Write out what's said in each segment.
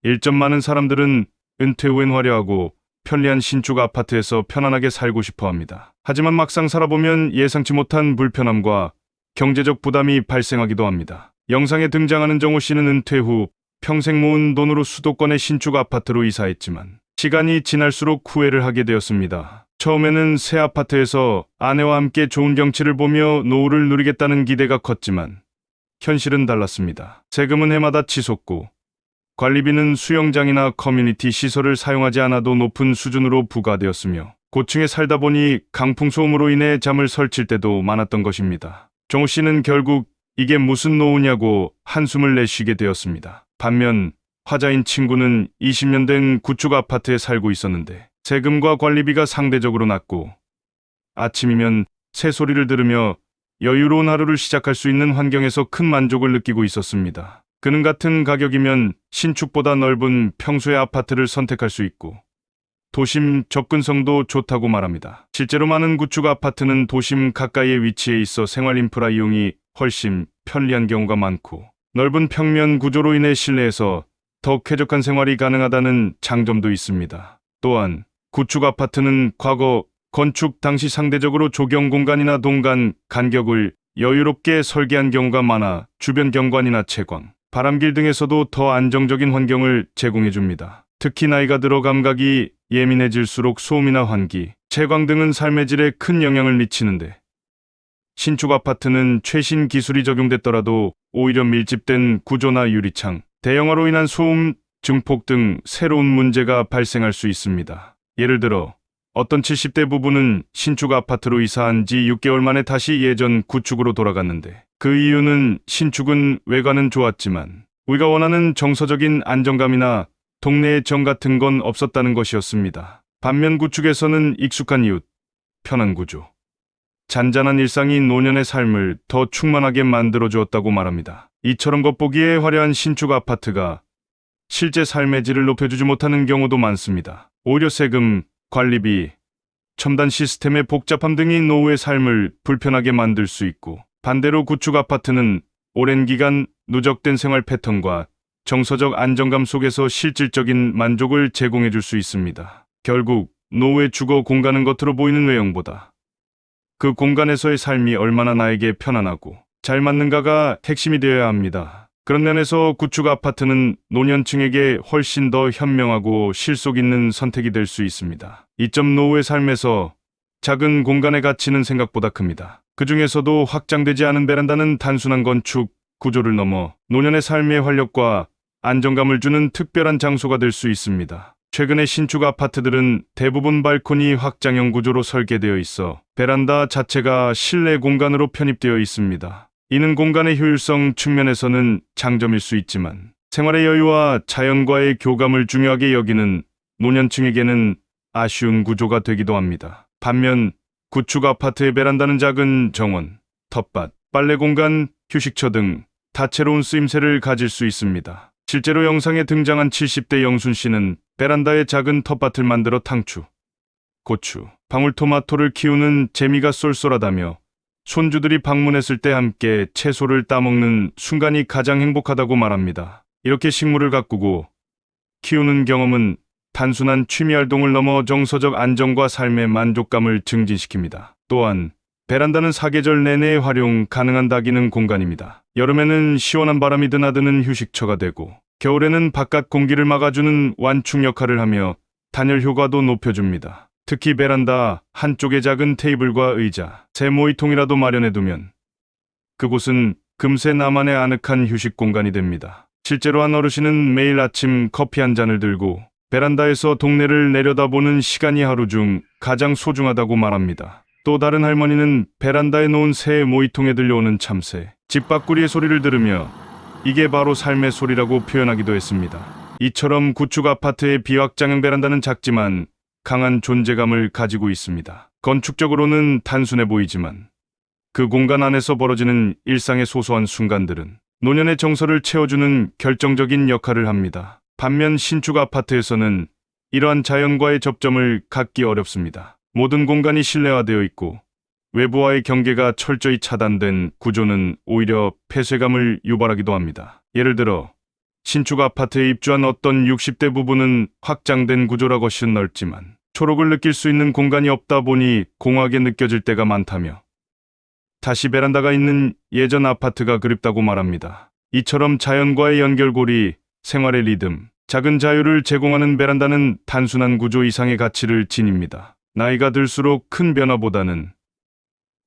일점 많은 사람들은 은퇴 후엔 화려하고 편리한 신축 아파트에서 편안하게 살고 싶어 합니다. 하지만 막상 살아보면 예상치 못한 불편함과 경제적 부담이 발생하기도 합니다. 영상에 등장하는 정호 씨는 은퇴 후 평생 모은 돈으로 수도권의 신축 아파트로 이사했지만 시간이 지날수록 후회를 하게 되었습니다. 처음에는 새 아파트에서 아내와 함께 좋은 경치를 보며 노후를 누리겠다는 기대가 컸지만 현실은 달랐습니다. 세금은 해마다 치솟고 관리비는 수영장이나 커뮤니티 시설을 사용하지 않아도 높은 수준으로 부과되었으며 고층에 살다 보니 강풍 소음으로 인해 잠을 설칠 때도 많았던 것입니다. 정호 씨는 결국 이게 무슨 노후냐고 한숨을 내쉬게 되었습니다. 반면 화자인 친구는 20년 된 구축 아파트에 살고 있었는데 세금과 관리비가 상대적으로 낮고 아침이면 새소리를 들으며 여유로운 하루를 시작할 수 있는 환경에서 큰 만족을 느끼고 있었습니다. 그는 같은 가격이면 신축보다 넓은 평수의 아파트를 선택할 수 있고 도심 접근성도 좋다고 말합니다. 실제로 많은 구축 아파트는 도심 가까이에 위치해 있어 생활 인프라 이용이 훨씬 편리한 경우가 많고 넓은 평면 구조로 인해 실내에서 더욱 쾌적한 생활이 가능하다는 장점도 있습니다. 또한 구축 아파트는 과거 건축 당시 상대적으로 조경 공간이나 동간 간격을 여유롭게 설계한 경우가 많아 주변 경관이나 채광, 바람길 등에서도 더 안정적인 환경을 제공해 줍니다. 특히 나이가 들어 감각이 예민해질수록 소음이나 환기, 채광 등은 삶의 질에 큰 영향을 미치는데 신축 아파트는 최신 기술이 적용됐더라도 오히려 밀집된 구조나 유리창, 대형화로 인한 소음, 증폭 등 새로운 문제가 발생할 수 있습니다. 예를 들어 어떤 70대 부부는 신축 아파트로 이사한 지 6개월 만에 다시 예전 구축으로 돌아갔는데 그 이유는 신축은 외관은 좋았지만 우리가 원하는 정서적인 안정감이나 동네의 정 같은 건 없었다는 것이었습니다. 반면 구축에서는 익숙한 이웃, 편한 구조, 잔잔한 일상이 노년의 삶을 더 충만하게 만들어 주었다고 말합니다. 이처럼 겉보기에 화려한 신축 아파트가 실제 삶의 질을 높여주지 못하는 경우도 많습니다. 오히려 세금, 관리비, 첨단 시스템의 복잡함 등이 노후의 삶을 불편하게 만들 수 있고 반대로 구축 아파트는 오랜 기간 누적된 생활 패턴과 정서적 안정감 속에서 실질적인 만족을 제공해 줄 수 있습니다. 결국 노후의 주거 공간은 겉으로 보이는 외형보다 그 공간에서의 삶이 얼마나 나에게 편안하고 잘 맞는가가 핵심이 되어야 합니다. 그런 면에서 구축 아파트는 노년층에게 훨씬 더 현명하고 실속 있는 선택이 될 수 있습니다. 이점 노후의 삶에서 작은 공간의 가치는 생각보다 큽니다. 그 중에서도 확장되지 않은 베란다는 단순한 건축 구조를 넘어 노년의 삶의 활력과 안정감을 주는 특별한 장소가 될 수 있습니다. 최근의 신축 아파트들은 대부분 발코니 확장형 구조로 설계되어 있어 베란다 자체가 실내 공간으로 편입되어 있습니다. 이는 공간의 효율성 측면에서는 장점일 수 있지만 생활의 여유와 자연과의 교감을 중요하게 여기는 노년층에게는 아쉬운 구조가 되기도 합니다. 반면 구축 아파트의 베란다는 작은 정원, 텃밭, 빨래 공간, 휴식처 등 다채로운 쓰임새를 가질 수 있습니다. 실제로 영상에 등장한 70대 영순 씨는 베란다에 작은 텃밭을 만들어 탕추, 고추, 방울토마토를 키우는 재미가 쏠쏠하다며 손주들이 방문했을 때 함께 채소를 따먹는 순간이 가장 행복하다고 말합니다. 이렇게 식물을 가꾸고 키우는 경험은 단순한 취미 활동을 넘어 정서적 안정과 삶의 만족감을 증진시킵니다. 또한 베란다는 사계절 내내 활용 가능한 다기능 공간입니다. 여름에는 시원한 바람이 드나드는 휴식처가 되고 겨울에는 바깥 공기를 막아주는 완충 역할을 하며 단열 효과도 높여줍니다. 특히 베란다 한쪽에 작은 테이블과 의자, 새 모이통이라도 마련해두면 그곳은 금세 나만의 아늑한 휴식 공간이 됩니다. 실제로 한 어르신은 매일 아침 커피 한 잔을 들고 베란다에서 동네를 내려다보는 시간이 하루 중 가장 소중하다고 말합니다. 또 다른 할머니는 베란다에 놓은 새 모이통에 들려오는 참새, 집밥구리의 소리를 들으며 이게 바로 삶의 소리라고 표현하기도 했습니다. 이처럼 구축 아파트의 비확장형 베란다는 작지만 강한 존재감을 가지고 있습니다. 건축적으로는 단순해 보이지만 그 공간 안에서 벌어지는 일상의 소소한 순간들은 노년의 정서를 채워주는 결정적인 역할을 합니다. 반면 신축 아파트에서는 이러한 자연과의 접점을 갖기 어렵습니다. 모든 공간이 실내화되어 있고 외부와의 경계가 철저히 차단된 구조는 오히려 폐쇄감을 유발하기도 합니다. 예를 들어 신축 아파트에 입주한 어떤 60대 부부는 확장된 구조라 것이 넓지만 초록을 느낄 수 있는 공간이 없다 보니 공허하게 느껴질 때가 많다며 다시 베란다가 있는 예전 아파트가 그립다고 말합니다. 이처럼 자연과의 연결고리, 생활의 리듬, 작은 자유를 제공하는 베란다는 단순한 구조 이상의 가치를 지닙니다. 나이가 들수록 큰 변화보다는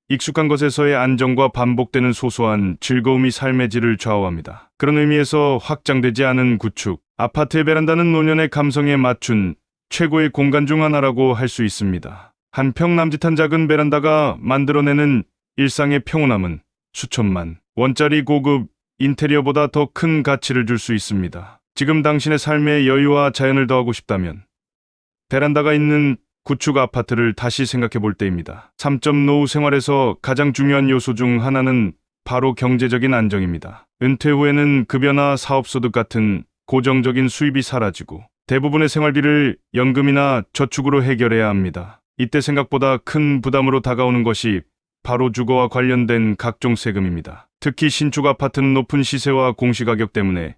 익숙한 것에서의 안정과 반복되는 소소한 즐거움이 삶의 질을 좌우합니다. 그런 의미에서 확장되지 않은 구축, 아파트의 베란다는 노년의 감성에 맞춘 최고의 공간 중 하나라고 할 수 있습니다. 한 평 남짓한 작은 베란다가 만들어내는 일상의 평온함은 수천만 원짜리 고급 인테리어보다 더 큰 가치를 줄 수 있습니다. 지금 당신의 삶에 여유와 자연을 더하고 싶다면 베란다가 있는 구축 아파트를 다시 생각해 볼 때입니다. 3점 노후 생활에서 가장 중요한 요소 중 하나는 바로 경제적인 안정입니다. 은퇴 후에는 급여나 사업소득 같은 고정적인 수입이 사라지고 대부분의 생활비를 연금이나 저축으로 해결해야 합니다. 이때 생각보다 큰 부담으로 다가오는 것이 바로 주거와 관련된 각종 세금입니다. 특히 신축 아파트는 높은 시세와 공시가격 때문에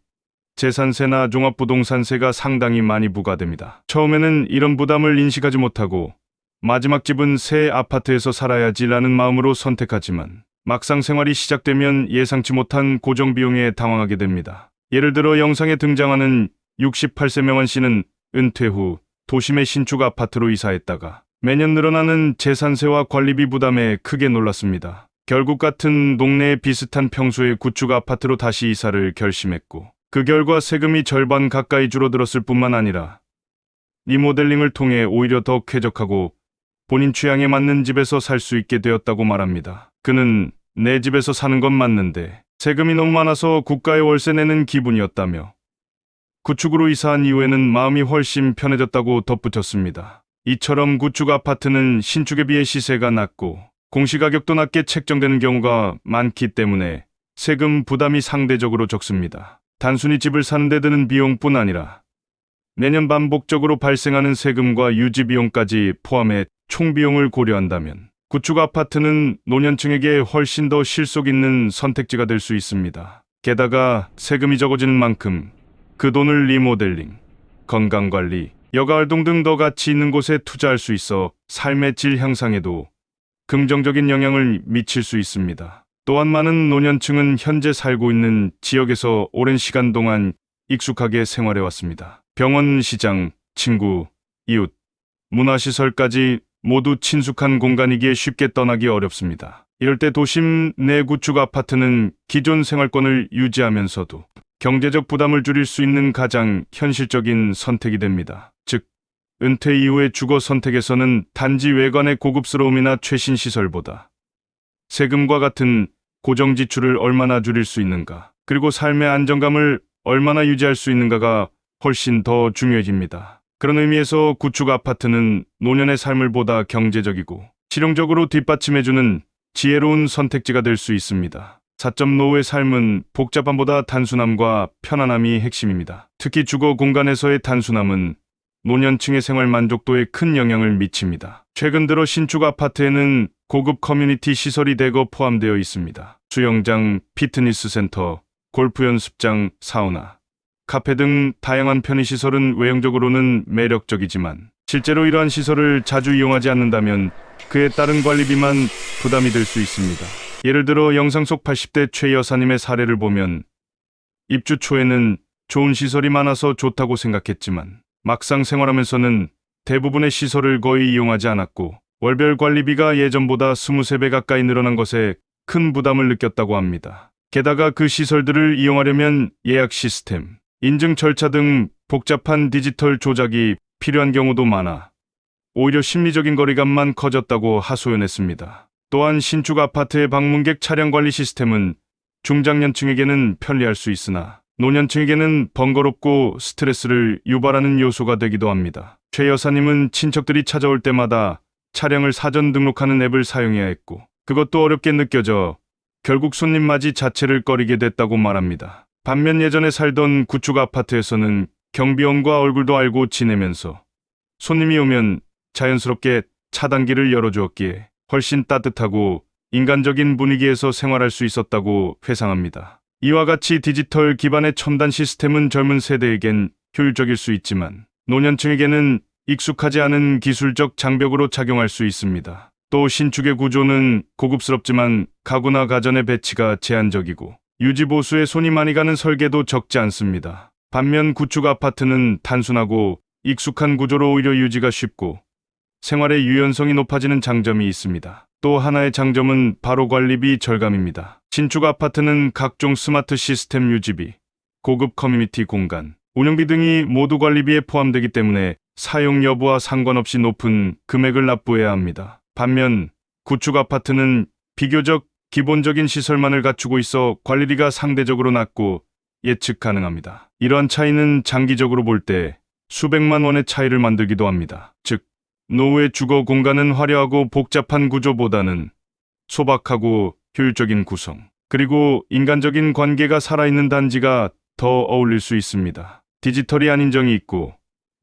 재산세나 종합부동산세가 상당히 많이 부과됩니다. 처음에는 이런 부담을 인식하지 못하고 마지막 집은 새 아파트에서 살아야지라는 마음으로 선택하지만 막상 생활이 시작되면 예상치 못한 고정비용에 당황하게 됩니다. 예를 들어 영상에 등장하는 68세 명환 씨는 은퇴 후 도심의 신축 아파트로 이사했다가 매년 늘어나는 재산세와 관리비 부담에 크게 놀랐습니다. 결국 같은 동네에 비슷한 평수의 구축 아파트로 다시 이사를 결심했고 그 결과 세금이 절반 가까이 줄어들었을 뿐만 아니라 리모델링을 통해 오히려 더 쾌적하고 본인 취향에 맞는 집에서 살 수 있게 되었다고 말합니다. 그는 내 집에서 사는 건 맞는데 세금이 너무 많아서 국가에 월세 내는 기분이었다며 구축으로 이사한 이후에는 마음이 훨씬 편해졌다고 덧붙였습니다. 이처럼 구축 아파트는 신축에 비해 시세가 낮고 공시가격도 낮게 책정되는 경우가 많기 때문에 세금 부담이 상대적으로 적습니다. 단순히 집을 사는 데 드는 비용뿐 아니라 매년 반복적으로 발생하는 세금과 유지 비용까지 포함해 총 비용을 고려한다면 구축 아파트는 노년층에게 훨씬 더 실속 있는 선택지가 될 수 있습니다. 게다가 세금이 적어지는 만큼 그 돈을 리모델링, 건강관리, 여가활동 등 더 가치 있는 곳에 투자할 수 있어 삶의 질 향상에도 긍정적인 영향을 미칠 수 있습니다. 또한 많은 노년층은 현재 살고 있는 지역에서 오랜 시간 동안 익숙하게 생활해왔습니다. 병원, 시장, 친구, 이웃, 문화시설까지 모두 친숙한 공간이기에 쉽게 떠나기 어렵습니다. 이럴 때 도심 내 구축 아파트는 기존 생활권을 유지하면서도 경제적 부담을 줄일 수 있는 가장 현실적인 선택이 됩니다. 즉, 은퇴 이후의 주거 선택에서는 단지 외관의 고급스러움이나 최신 시설보다 세금과 같은 고정 지출을 얼마나 줄일 수 있는가, 그리고 삶의 안정감을 얼마나 유지할 수 있는가가 훨씬 더 중요해집니다. 그런 의미에서 구축 아파트는 노년의 삶을 보다 경제적이고 실용적으로 뒷받침해주는 지혜로운 선택지가 될 수 있습니다. 4점 노후의 삶은 복잡함보다 단순함과 편안함이 핵심입니다. 특히 주거 공간에서의 단순함은 노년층의 생활 만족도에 큰 영향을 미칩니다. 최근 들어 신축 아파트에는 고급 커뮤니티 시설이 대거 포함되어 있습니다. 수영장, 피트니스 센터, 골프 연습장, 사우나, 카페 등 다양한 편의시설은 외형적으로는 매력적이지만 실제로 이러한 시설을 자주 이용하지 않는다면 그에 따른 관리비만 부담이 될 수 있습니다. 예를 들어 영상 속 80대 최 여사님의 사례를 보면 입주 초에는 좋은 시설이 많아서 좋다고 생각했지만 막상 생활하면서는 대부분의 시설을 거의 이용하지 않았고 월별 관리비가 예전보다 23배 가까이 늘어난 것에 큰 부담을 느꼈다고 합니다. 게다가 그 시설들을 이용하려면 예약 시스템, 인증 절차 등 복잡한 디지털 조작이 필요한 경우도 많아 오히려 심리적인 거리감만 커졌다고 하소연했습니다. 또한 신축 아파트의 방문객 차량 관리 시스템은 중장년층에게는 편리할 수 있으나 노년층에게는 번거롭고 스트레스를 유발하는 요소가 되기도 합니다. 최 여사님은 친척들이 찾아올 때마다 차량을 사전 등록하는 앱을 사용해야 했고 그것도 어렵게 느껴져 결국 손님 맞이 자체를 꺼리게 됐다고 말합니다. 반면 예전에 살던 구축 아파트에서는 경비원과 얼굴도 알고 지내면서 손님이 오면 자연스럽게 차단기를 열어주었기에 훨씬 따뜻하고 인간적인 분위기에서 생활할 수 있었다고 회상합니다. 이와 같이 디지털 기반의 첨단 시스템은 젊은 세대에겐 효율적일 수 있지만 노년층에게는 익숙하지 않은 기술적 장벽으로 작용할 수 있습니다. 또 신축의 구조는 고급스럽지만 가구나 가전의 배치가 제한적이고 유지보수에 손이 많이 가는 설계도 적지 않습니다. 반면 구축 아파트는 단순하고 익숙한 구조로 오히려 유지가 쉽고 생활의 유연성이 높아지는 장점이 있습니다. 또 하나의 장점은 바로 관리비 절감입니다. 신축 아파트는 각종 스마트 시스템 유지비, 고급 커뮤니티 공간, 운영비 등이 모두 관리비에 포함되기 때문에 사용 여부와 상관없이 높은 금액을 납부해야 합니다. 반면 구축 아파트는 비교적 기본적인 시설만을 갖추고 있어 관리비가 상대적으로 낮고 예측 가능합니다. 이러한 차이는 장기적으로 볼 때 수백만 원의 차이를 만들기도 합니다. 즉, 노후의 주거 공간은 화려하고 복잡한 구조보다는 소박하고 효율적인 구성, 그리고 인간적인 관계가 살아있는 단지가 더 어울릴 수 있습니다. 디지털이 아닌 정이 있고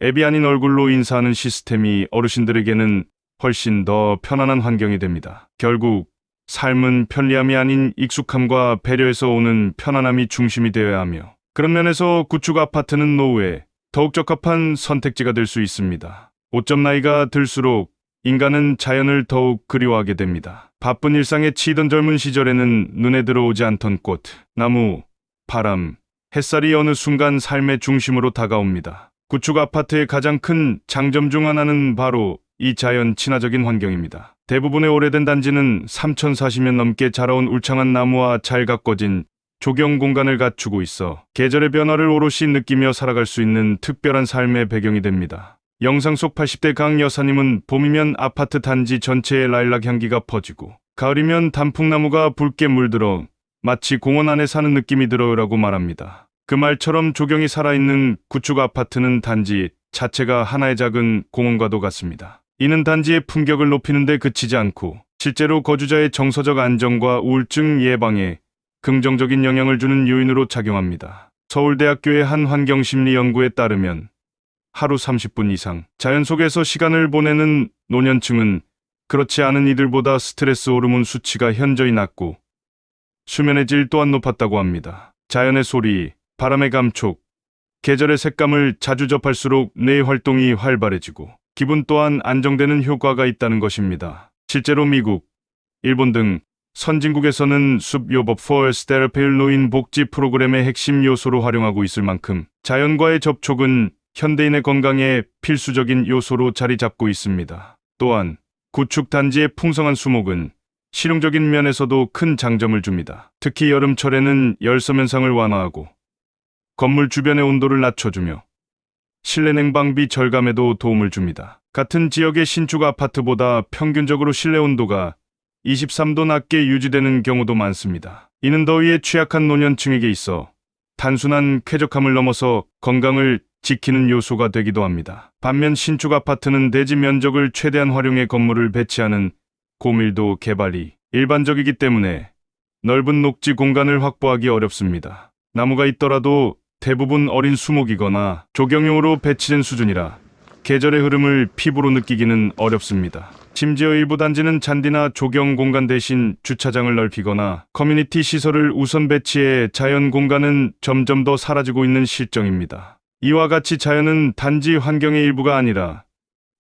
앱이 아닌 얼굴로 인사하는 시스템이 어르신들에게는 훨씬 더 편안한 환경이 됩니다. 결국 삶은 편리함이 아닌 익숙함과 배려에서 오는 편안함이 중심이 되어야 하며, 그런 면에서 구축 아파트는 노후에 더욱 적합한 선택지가 될 수 있습니다. 오점 나이가 들수록 인간은 자연을 더욱 그리워하게 됩니다. 바쁜 일상에 치이던 젊은 시절에는 눈에 들어오지 않던 꽃, 나무, 바람, 햇살이 어느 순간 삶의 중심으로 다가옵니다. 구축 아파트의 가장 큰 장점 중 하나는 바로 이 자연 친화적인 환경입니다. 대부분의 오래된 단지는 3040년 넘게 자라온 울창한 나무와 잘 가꿔진 조경 공간을 갖추고 있어 계절의 변화를 오롯이 느끼며 살아갈 수 있는 특별한 삶의 배경이 됩니다. 영상 속 80대 강 여사님은 봄이면 아파트 단지 전체에 라일락 향기가 퍼지고 가을이면 단풍나무가 붉게 물들어 마치 공원 안에 사는 느낌이 들어요라고 말합니다. 그 말처럼 조경이 살아있는 구축 아파트는 단지 자체가 하나의 작은 공원과도 같습니다. 이는 단지의 품격을 높이는 데 그치지 않고 실제로 거주자의 정서적 안정과 우울증 예방에 긍정적인 영향을 주는 요인으로 작용합니다. 서울대학교의 한 환경심리 연구에 따르면 하루 30분 이상 자연 속에서 시간을 보내는 노년층은 그렇지 않은 이들보다 스트레스 호르몬 수치가 현저히 낮고 수면의 질 또한 높았다고 합니다. 자연의 소리, 바람의 감촉, 계절의 색감을 자주 접할수록 뇌의 활동이 활발해지고 기분 또한 안정되는 효과가 있다는 것입니다. 실제로 미국, 일본 등 선진국에서는 숲요법 포레스트 테라피를 노인 복지 프로그램의 핵심 요소로 활용하고 있을 만큼 자연과의 접촉은 현대인의 건강에 필수적인 요소로 자리 잡고 있습니다. 또한 구축 단지의 풍성한 수목은 실용적인 면에서도 큰 장점을 줍니다. 특히 여름철에는 열섬 현상을 완화하고 건물 주변의 온도를 낮춰주며 실내 냉방비 절감에도 도움을 줍니다. 같은 지역의 신축 아파트보다 평균적으로 실내 온도가 23도 낮게 유지되는 경우도 많습니다. 이는 더위에 취약한 노년층에게 있어 단순한 쾌적함을 넘어서 건강을 지키는 요소가 되기도 합니다. 반면 신축 아파트는 대지 면적을 최대한 활용해 건물을 배치하는 고밀도 개발이 일반적이기 때문에 넓은 녹지 공간을 확보하기 어렵습니다. 나무가 있더라도 대부분 어린 수목이거나 조경용으로 배치된 수준이라 계절의 흐름을 피부로 느끼기는 어렵습니다. 심지어 일부 단지는 잔디나 조경 공간 대신 주차장을 넓히거나 커뮤니티 시설을 우선 배치해 자연 공간은 점점 더 사라지고 있는 실정입니다. 이와 같이 자연은 단지 환경의 일부가 아니라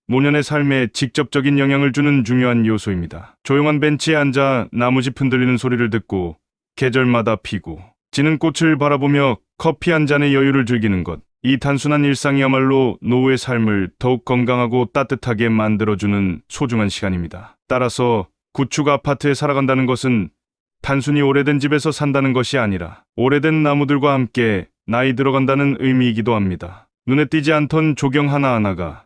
노년의 삶에 직접적인 영향을 주는 중요한 요소입니다. 조용한 벤치에 앉아 나무집 흔들리는 소리를 듣고 계절마다 피고 지는 꽃을 바라보며 커피 한 잔의 여유를 즐기는 것. 이 단순한 일상이야말로 노후의 삶을 더욱 건강하고 따뜻하게 만들어주는 소중한 시간입니다. 따라서 구축 아파트에 살아간다는 것은 단순히 오래된 집에서 산다는 것이 아니라 오래된 나무들과 함께 나이 들어간다는 의미이기도 합니다. 눈에 띄지 않던 조경 하나하나가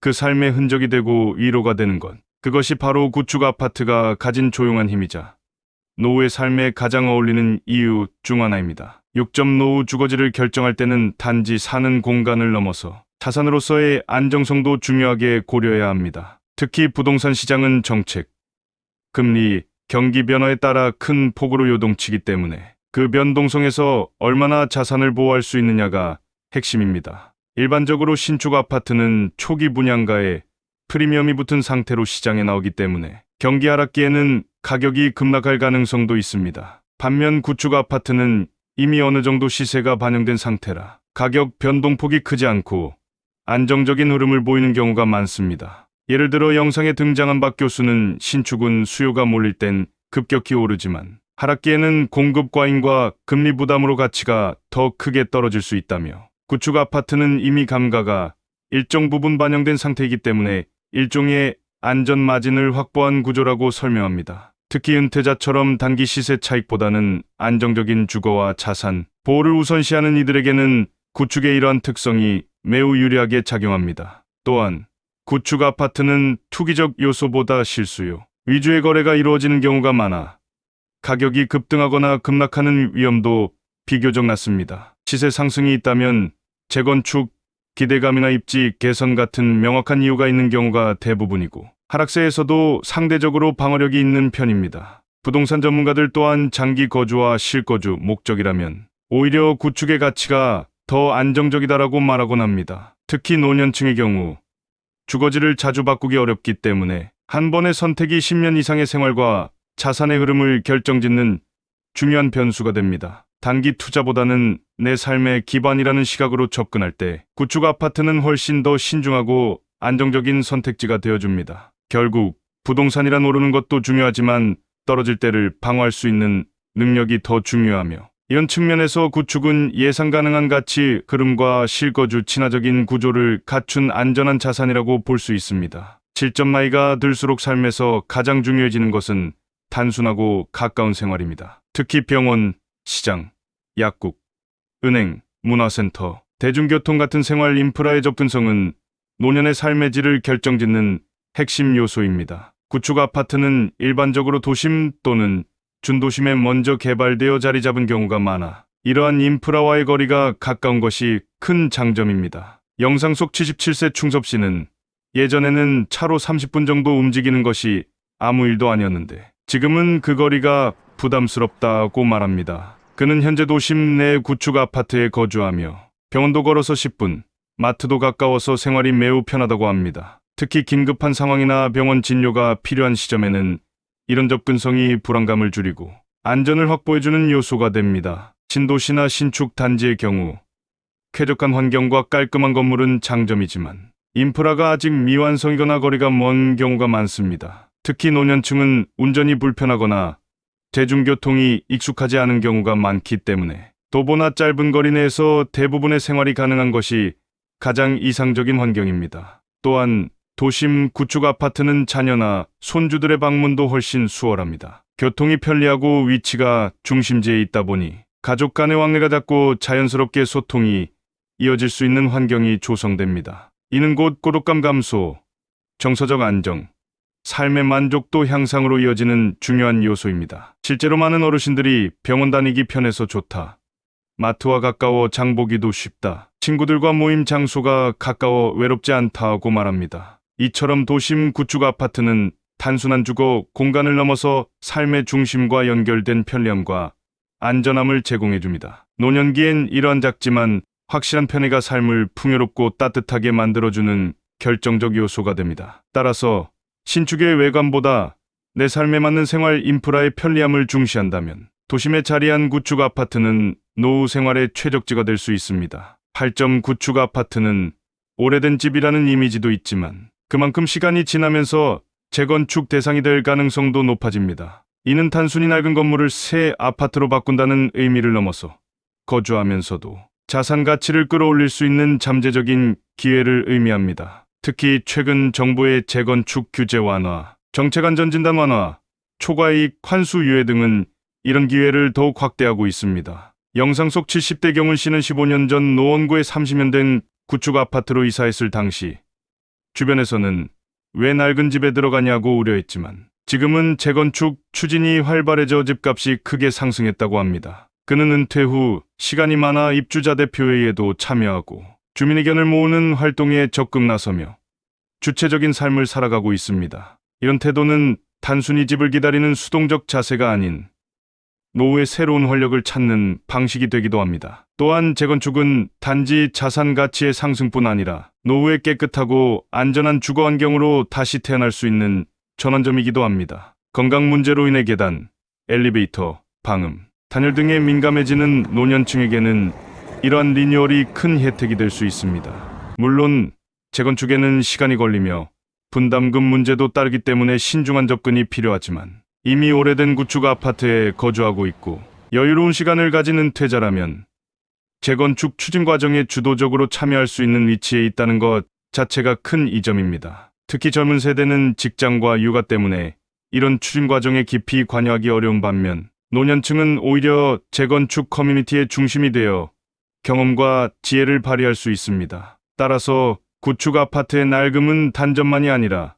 그 삶의 흔적이 되고 위로가 되는 것. 그것이 바로 구축 아파트가 가진 조용한 힘이자 노후의 삶에 가장 어울리는 이유 중 하나입니다. 6점 노후 주거지를 결정할 때는 단지 사는 공간을 넘어서 자산으로서의 안정성도 중요하게 고려해야 합니다. 특히 부동산 시장은 정책, 금리, 경기 변화에 따라 큰 폭으로 요동치기 때문에 그 변동성에서 얼마나 자산을 보호할 수 있느냐가 핵심입니다. 일반적으로 신축 아파트는 초기 분양가에 프리미엄이 붙은 상태로 시장에 나오기 때문에 경기 하락기에는 가격이 급락할 가능성도 있습니다. 반면 구축 아파트는 이미 어느 정도 시세가 반영된 상태라 가격 변동폭이 크지 않고 안정적인 흐름을 보이는 경우가 많습니다. 예를 들어 영상에 등장한 박 교수는 신축은 수요가 몰릴 땐 급격히 오르지만 하락기에는 공급 과잉과 금리 부담으로 가치가 더 크게 떨어질 수 있다며, 구축 아파트는 이미 감가가 일정 부분 반영된 상태이기 때문에 일종의 안전 마진을 확보한 구조라고 설명합니다. 특히 은퇴자처럼 단기 시세 차익보다는 안정적인 주거와 자산 보호를 우선시하는 이들에게는 구축의 이러한 특성이 매우 유리하게 작용합니다. 또한 구축 아파트는 투기적 요소보다 실수요 위주의 거래가 이루어지는 경우가 많아 가격이 급등하거나 급락하는 위험도 비교적 낮습니다. 시세 상승이 있다면 재건축, 기대감이나 입지 개선 같은 명확한 이유가 있는 경우가 대부분이고, 하락세에서도 상대적으로 방어력이 있는 편입니다. 부동산 전문가들 또한 장기 거주와 실거주 목적이라면 오히려 구축의 가치가 더 안정적이다라고 말하곤 합니다. 특히 노년층의 경우 주거지를 자주 바꾸기 어렵기 때문에 한 번의 선택이 10년 이상의 생활과 자산의 흐름을 결정짓는 중요한 변수가 됩니다. 단기 투자보다는 내 삶의 기반이라는 시각으로 접근할 때 구축 아파트는 훨씬 더 신중하고 안정적인 선택지가 되어줍니다. 결국 부동산이란 오르는 것도 중요하지만 떨어질 때를 방어할 수 있는 능력이 더 중요하며, 이런 측면에서 구축은 예상 가능한 가치 흐름과 실거주 친화적인 구조를 갖춘 안전한 자산이라고 볼 수 있습니다. 실전 나이가 들수록 삶에서 가장 중요해지는 것은 단순하고 가까운 생활입니다. 특히 병원, 시장, 약국, 은행, 문화센터, 대중교통 같은 생활 인프라의 접근성은 노년의 삶의 질을 결정짓는 핵심 요소입니다. 구축 아파트는 일반적으로 도심 또는 준도심에 먼저 개발되어 자리 잡은 경우가 많아 이러한 인프라와의 거리가 가까운 것이 큰 장점입니다. 영상 속 77세 충섭 씨는 예전에는 차로 30분 정도 움직이는 것이 아무 일도 아니었는데 지금은 그 거리가 부담스럽다고 말합니다. 그는 현재 도심 내 구축 아파트에 거주하며 병원도 걸어서 10분, 마트도 가까워서 생활이 매우 편하다고 합니다. 특히 긴급한 상황이나 병원 진료가 필요한 시점에는 이런 접근성이 불안감을 줄이고 안전을 확보해주는 요소가 됩니다. 신도시나 신축 단지의 경우 쾌적한 환경과 깔끔한 건물은 장점이지만 인프라가 아직 미완성이거나 거리가 먼 경우가 많습니다. 특히 노년층은 운전이 불편하거나 대중교통이 익숙하지 않은 경우가 많기 때문에 도보나 짧은 거리 내에서 대부분의 생활이 가능한 것이 가장 이상적인 환경입니다. 또한 도심 구축 아파트는 자녀나 손주들의 방문도 훨씬 수월합니다. 교통이 편리하고 위치가 중심지에 있다 보니 가족 간의 왕래가 잦고 자연스럽게 소통이 이어질 수 있는 환경이 조성됩니다. 이는 곧 고독감 감소, 정서적 안정, 삶의 만족도 향상으로 이어지는 중요한 요소입니다. 실제로 많은 어르신들이 병원 다니기 편해서 좋다, 마트와 가까워 장보기도 쉽다, 친구들과 모임 장소가 가까워 외롭지 않다고 말합니다. 이처럼 도심 구축 아파트는 단순한 주거 공간을 넘어서 삶의 중심과 연결된 편리함과 안전함을 제공해줍니다. 노년기엔 이러한 작지만 확실한 편의가 삶을 풍요롭고 따뜻하게 만들어주는 결정적 요소가 됩니다. 따라서 신축의 외관보다 내 삶에 맞는 생활 인프라의 편리함을 중시한다면 도심에 자리한 구축 아파트는 노후 생활의 최적지가 될 수 있습니다. 8점 구축 아파트는 오래된 집이라는 이미지도 있지만 그만큼 시간이 지나면서 재건축 대상이 될 가능성도 높아집니다. 이는 단순히 낡은 건물을 새 아파트로 바꾼다는 의미를 넘어서 거주하면서도 자산 가치를 끌어올릴 수 있는 잠재적인 기회를 의미합니다. 특히 최근 정부의 재건축 규제 완화, 정책 안전 진단 완화, 초과이익 환수 유예 등은 이런 기회를 더욱 확대하고 있습니다. 영상 속 70대 경훈 씨는 15년 전 노원구에 30년 된 구축 아파트로 이사했을 당시 주변에서는 왜 낡은 집에 들어가냐고 우려했지만 지금은 재건축 추진이 활발해져 집값이 크게 상승했다고 합니다. 그는 은퇴 후 시간이 많아 입주자 대표회의에도 참여하고 주민 의견을 모으는 활동에 적극 나서며 주체적인 삶을 살아가고 있습니다. 이런 태도는 단순히 집을 기다리는 수동적 자세가 아닌 노후의 새로운 활력을 찾는 방식이 되기도 합니다. 또한 재건축은 단지 자산 가치의 상승뿐 아니라 노후의 깨끗하고 안전한 주거 환경으로 다시 태어날 수 있는 전환점이기도 합니다. 건강 문제로 인해 계단, 엘리베이터, 방음, 단열 등에 민감해지는 노년층에게는 이러한 리뉴얼이 큰 혜택이 될 수 있습니다. 물론 재건축에는 시간이 걸리며 분담금 문제도 따르기 때문에 신중한 접근이 필요하지만 이미 오래된 구축 아파트에 거주하고 있고 여유로운 시간을 가진 은퇴자라면 재건축 추진 과정에 주도적으로 참여할 수 있는 위치에 있다는 것 자체가 큰 이점입니다. 특히 젊은 세대는 직장과 육아 때문에 이런 추진 과정에 깊이 관여하기 어려운 반면 노년층은 오히려 재건축 커뮤니티의 중심이 되어 경험과 지혜를 발휘할 수 있습니다. 따라서 구축 아파트의 낡음은 단점만이 아니라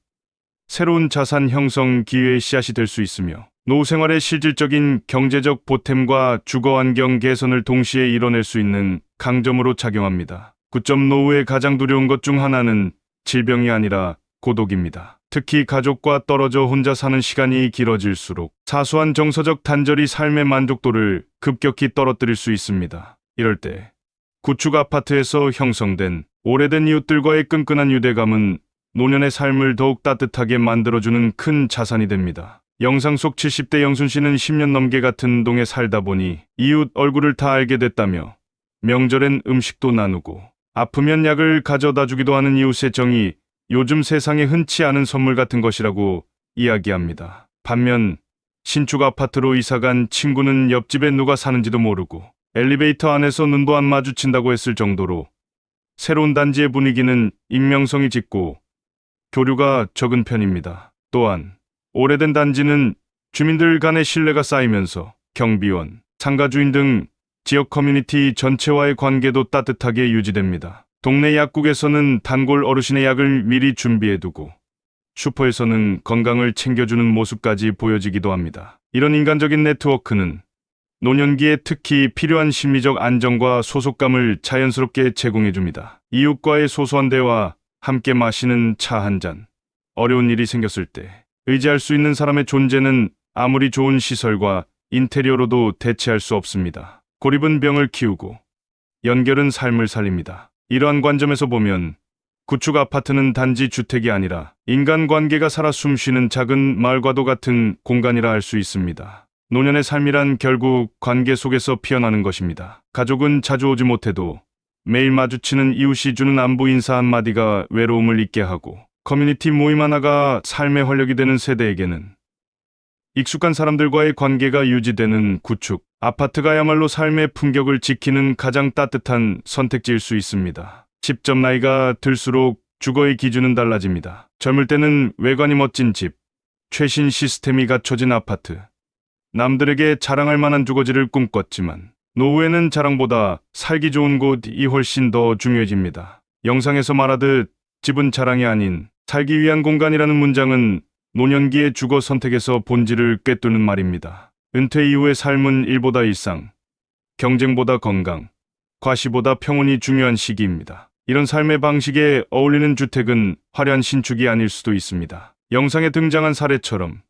새로운 자산 형성 기회의 씨앗이 될 수 있으며 노후 생활의 실질적인 경제적 보탬과 주거 환경 개선을 동시에 이뤄낼 수 있는 강점으로 작용합니다. 9점 노후의 가장 두려운 것 중 하나는 질병이 아니라 고독입니다. 특히 가족과 떨어져 혼자 사는 시간이 길어질수록 사소한 정서적 단절이 삶의 만족도를 급격히 떨어뜨릴 수 있습니다. 이럴 때 구축 아파트에서 형성된 오래된 이웃들과의 끈끈한 유대감은 노년의 삶을 더욱 따뜻하게 만들어주는 큰 자산이 됩니다. 영상 속 70대 영순 씨는 10년 넘게 같은 동에 살다 보니 이웃 얼굴을 다 알게 됐다며 명절엔 음식도 나누고 아프면 약을 가져다 주기도 하는 이웃의 정이 요즘 세상에 흔치 않은 선물 같은 것이라고 이야기합니다. 반면 신축 아파트로 이사간 친구는 옆집에 누가 사는지도 모르고 엘리베이터 안에서 눈도 안 마주친다고 했을 정도로 새로운 단지의 분위기는 익명성이 짙고 교류가 적은 편입니다. 또한 오래된 단지는 주민들 간의 신뢰가 쌓이면서 경비원, 상가 주인 등 지역 커뮤니티 전체와의 관계도 따뜻하게 유지됩니다. 동네 약국에서는 단골 어르신의 약을 미리 준비해두고 슈퍼에서는 건강을 챙겨주는 모습까지 보여지기도 합니다. 이런 인간적인 네트워크는 노년기에 특히 필요한 심리적 안정과 소속감을 자연스럽게 제공해줍니다. 이웃과의 소소한 대화, 함께 마시는 차 한 잔, 어려운 일이 생겼을 때 의지할 수 있는 사람의 존재는 아무리 좋은 시설과 인테리어로도 대체할 수 없습니다. 고립은 병을 키우고 연결은 삶을 살립니다. 이러한 관점에서 보면 구축 아파트는 단지 주택이 아니라 인간관계가 살아 숨쉬는 작은 마을과도 같은 공간이라 할 수 있습니다. 노년의 삶이란 결국 관계 속에서 피어나는 것입니다. 가족은 자주 오지 못해도 매일 마주치는 이웃이 주는 안부 인사 한마디가 외로움을 잊게 하고 커뮤니티 모임 하나가 삶의 활력이 되는 세대에게는 익숙한 사람들과의 관계가 유지되는 구축 아파트가야말로 삶의 품격을 지키는 가장 따뜻한 선택지일 수 있습니다. 10점 나이가 들수록 주거의 기준은 달라집니다. 젊을 때는 외관이 멋진 집, 최신 시스템이 갖춰진 아파트, 남들에게 자랑할 만한 주거지를 꿈꿨지만 노후에는 자랑보다 살기 좋은 곳이 훨씬 더 중요해집니다. 영상에서 말하듯 집은 자랑이 아닌 살기 위한 공간이라는 문장은 노년기의 주거 선택에서 본질을 꿰뚫는 말입니다. 은퇴 이후의 삶은 일보다 일상, 경쟁보다 건강, 과시보다 평온이 중요한 시기입니다. 이런 삶의 방식에 어울리는 주택은 화려한 신축이 아닐 수도 있습니다. 영상에 등장한 사례처럼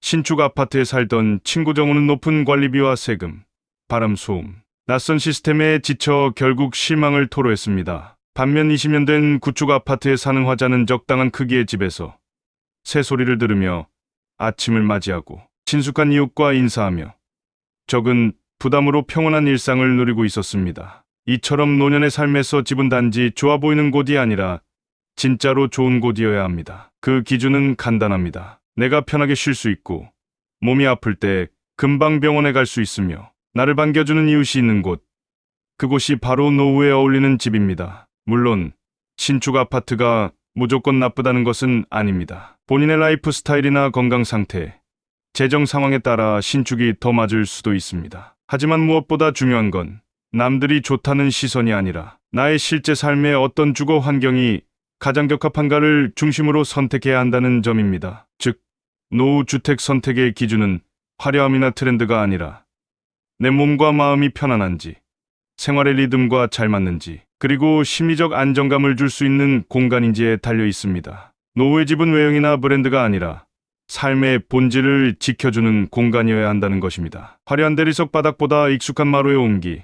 신축 아파트에 살던 친구 정우는 높은 관리비와 세금, 바람 소음, 낯선 시스템에 지쳐 결국 실망을 토로했습니다. 반면 20년 된 구축 아파트에 사는 화자는 적당한 크기의 집에서 새소리를 들으며 아침을 맞이하고 친숙한 이웃과 인사하며 적은 부담으로 평온한 일상을 누리고 있었습니다. 이처럼 노년의 삶에서 집은 단지 좋아 보이는 곳이 아니라 진짜로 좋은 곳이어야 합니다. 그 기준은 간단합니다. 내가 편하게 쉴 수 있고 몸이 아플 때 금방 병원에 갈 수 있으며 나를 반겨주는 이웃이 있는 곳. 그곳이 바로 노후에 어울리는 집입니다. 물론 신축 아파트가 무조건 나쁘다는 것은 아닙니다. 본인의 라이프 스타일이나 건강 상태, 재정 상황에 따라 신축이 더 맞을 수도 있습니다. 하지만 무엇보다 중요한 건 남들이 좋다는 시선이 아니라 나의 실제 삶에 어떤 주거 환경이 가장 적합한가를 중심으로 선택해야 한다는 점입니다. 즉, 노후 주택 선택의 기준은 화려함이나 트렌드가 아니라 내 몸과 마음이 편안한지, 생활의 리듬과 잘 맞는지, 그리고 심리적 안정감을 줄 수 있는 공간인지에 달려 있습니다. 노후의 집은 외형이나 브랜드가 아니라 삶의 본질을 지켜주는 공간이어야 한다는 것입니다. 화려한 대리석 바닥보다 익숙한 마루의 온기,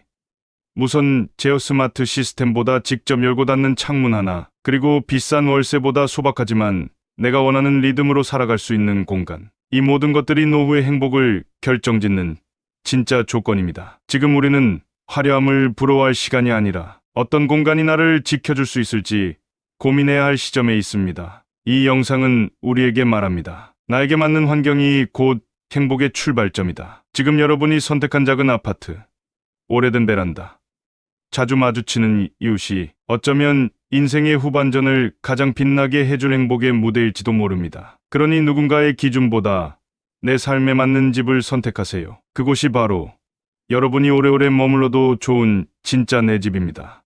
무선 제어 스마트 시스템보다 직접 열고 닫는 창문 하나, 그리고 비싼 월세보다 소박하지만 내가 원하는 리듬으로 살아갈 수 있는 공간. 이 모든 것들이 노후의 행복을 결정짓는 진짜 조건입니다. 지금 우리는 화려함을 부러워할 시간이 아니라 어떤 공간이 나를 지켜줄 수 있을지 고민해야 할 시점에 있습니다. 이 영상은 우리에게 말합니다. 나에게 맞는 환경이 곧 행복의 출발점이다. 지금 여러분이 선택한 작은 아파트, 오래된 베란다, 자주 마주치는 이웃이 어쩌면 인생의 후반전을 가장 빛나게 해줄 행복의 무대일지도 모릅니다. 그러니 누군가의 기준보다 내 삶에 맞는 집을 선택하세요. 그곳이 바로 여러분이 오래오래 머물러도 좋은 진짜 내 집입니다.